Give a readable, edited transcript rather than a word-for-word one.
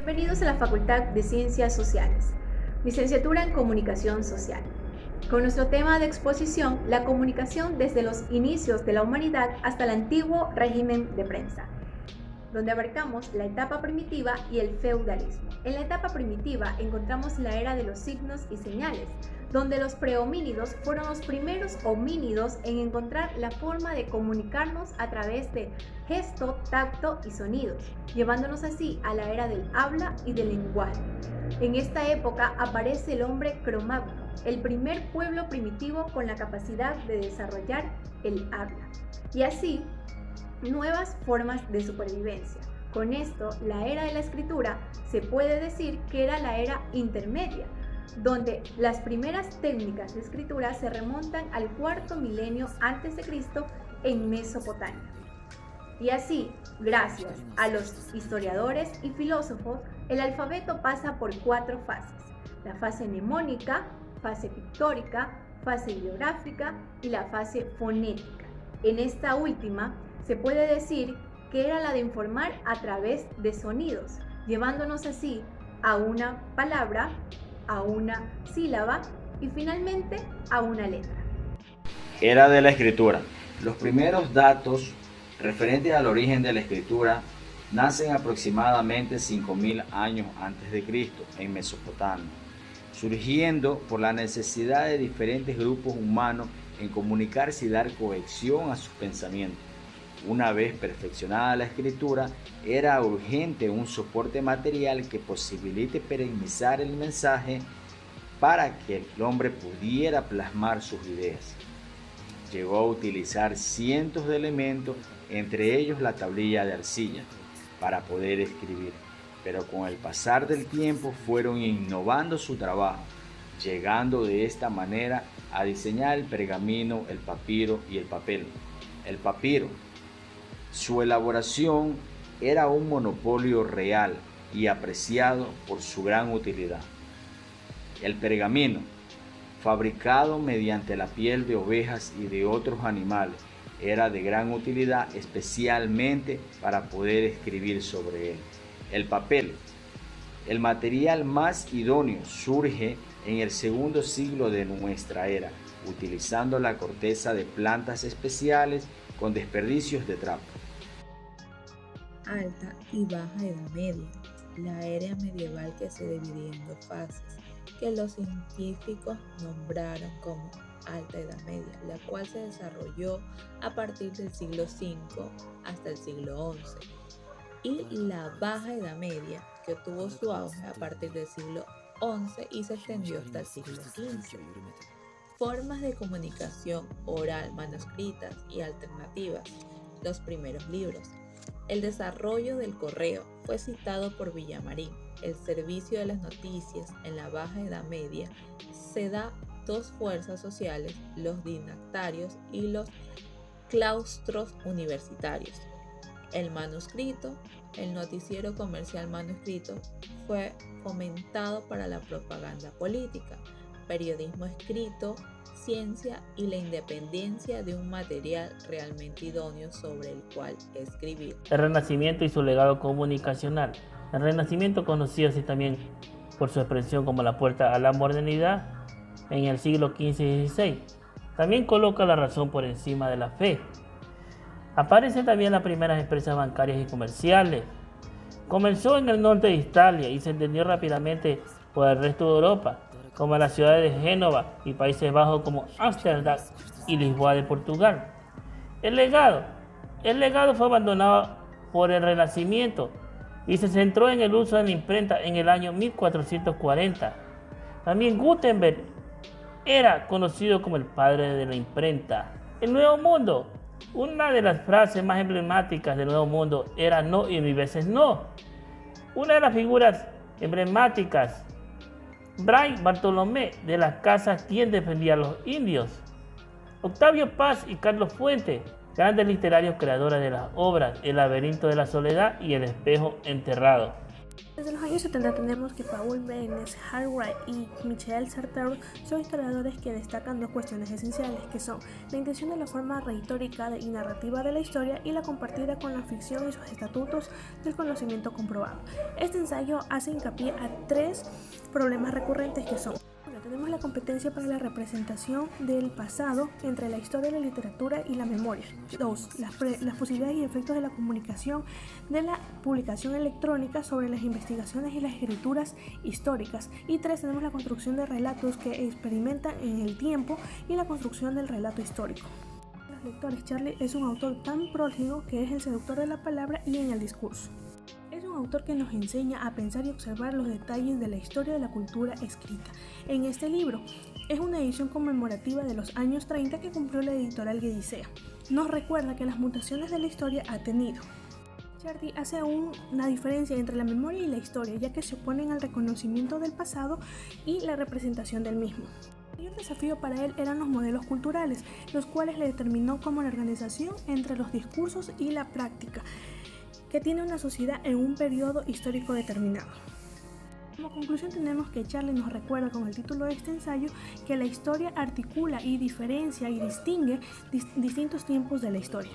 Bienvenidos a la Facultad de Ciencias Sociales, licenciatura en Comunicación Social. Con nuestro tema de exposición, la comunicación desde los inicios de la humanidad hasta el antiguo régimen de prensa, donde abarcamos la etapa primitiva y el feudalismo. En la etapa primitiva encontramos la era de los signos y señales, donde los prehomínidos fueron los primeros homínidos en encontrar la forma de comunicarnos a través de gesto, tacto y sonidos, llevándonos así a la era del habla y del lenguaje. En esta época aparece el hombre Cromagno, el primer pueblo primitivo con la capacidad de desarrollar el habla, y así nuevas formas de supervivencia. Con esto, la era de la escritura se puede decir que era la era intermedia, donde las primeras técnicas de escritura se remontan al cuarto milenio antes de Cristo en Mesopotamia. Y así, gracias a los historiadores y filósofos, el alfabeto pasa por 4 fases: la fase mnemónica, fase pictórica, fase ideográfica y la fase fonética. En esta última, se puede decir que era la de informar a través de sonidos, llevándonos así a una palabra, a una sílaba y finalmente a una letra. Era de la escritura. Los primeros datos referentes al origen de la escritura nacen aproximadamente 5000 años antes de Cristo en Mesopotamia, surgiendo por la necesidad de diferentes grupos humanos en comunicarse y dar cohesión a sus pensamientos. Una vez perfeccionada la escritura, era urgente un soporte material que posibilite perennizar el mensaje para que el hombre pudiera plasmar sus ideas. Llegó a utilizar cientos de elementos, entre ellos la tablilla de arcilla, para poder escribir, pero con el pasar del tiempo fueron innovando su trabajo, llegando de esta manera a diseñar el pergamino, el papiro y el papel. El papiro, su elaboración era un monopolio real y apreciado por su gran utilidad. El pergamino, fabricado mediante la piel de ovejas y de otros animales, era de gran utilidad especialmente para poder escribir sobre él. El papel, el material más idóneo, surge en el segundo siglo de nuestra era, utilizando la corteza de plantas especiales con desperdicios de trapo. Alta y Baja Edad Media, la era medieval que se dividía en 2 fases, que los científicos nombraron como Alta Edad Media, la cual se desarrolló a partir del siglo V hasta el siglo XI, y la Baja Edad Media, que tuvo su auge a partir del siglo XI y se extendió hasta el siglo XV. Formas de comunicación oral, manuscritas y alternativas. Los primeros libros. El desarrollo del correo fue citado por Villamarín. El servicio de las noticias en la Baja Edad Media se da 2 fuerzas sociales, los dignatarios y los claustros universitarios. El manuscrito, el noticiero comercial manuscrito, fue fomentado para la propaganda política, periodismo escrito, ciencia y la independencia de un material realmente idóneo sobre el cual escribir. El Renacimiento y su legado comunicacional. El Renacimiento, conocido así también por su expresión como la puerta a la modernidad en el siglo XV y XVI, también coloca la razón por encima de la fe. Aparecen también las primeras empresas bancarias y comerciales. Comenzó en el norte de Italia y se extendió rápidamente por el resto de Europa, como las ciudades de Génova y Países Bajos como Ámsterdam y Lisboa de Portugal. El legado fue abandonado por el Renacimiento y se centró en el uso de la imprenta en el año 1440. También Gutenberg era conocido como el padre de la imprenta. El Nuevo Mundo. Una de las frases más emblemáticas del Nuevo Mundo era no y 1000 veces no. Una de las figuras emblemáticas, Fray Bartolomé de las Casas, quien defendía a los indios. Octavio Paz y Carlos Fuentes, grandes literarios creadores de las obras El laberinto de la soledad y El espejo enterrado. Desde los años 70 tenemos que Paul Bernays, Hal Wright y Michel Sartre son historiadores que destacan dos cuestiones esenciales, que son la intención de la forma retórica y narrativa de la historia y la compartida con la ficción y sus estatutos del conocimiento comprobado. Este ensayo hace hincapié a tres problemas recurrentes que son: tenemos la competencia para la representación del pasado entre la historia, la literatura y la memoria. 2. Las posibilidades y efectos de la comunicación de la publicación electrónica sobre las investigaciones y las escrituras históricas. Y 3. Tenemos la construcción de relatos que experimentan en el tiempo y la construcción del relato histórico. Los lectores, Charlie es un autor tan prólijo que es el seductor de la palabra y en el discurso. Es un autor que nos enseña a pensar y observar los detalles de la historia de la cultura escrita. En este libro es una edición conmemorativa de los años 30 que cumplió la editorial Guedicea. Nos recuerda que las mutaciones de la historia ha tenido. Chardy hace una diferencia entre la memoria y la historia, ya que se oponen al reconocimiento del pasado y la representación del mismo. El mayor desafío para él eran los modelos culturales, los cuales le determinó como la organización entre los discursos y la práctica que tiene una sociedad en un periodo histórico determinado. Como conclusión tenemos que Charlie nos recuerda con el título de este ensayo que la historia articula y diferencia y distingue distintos tiempos de la historia.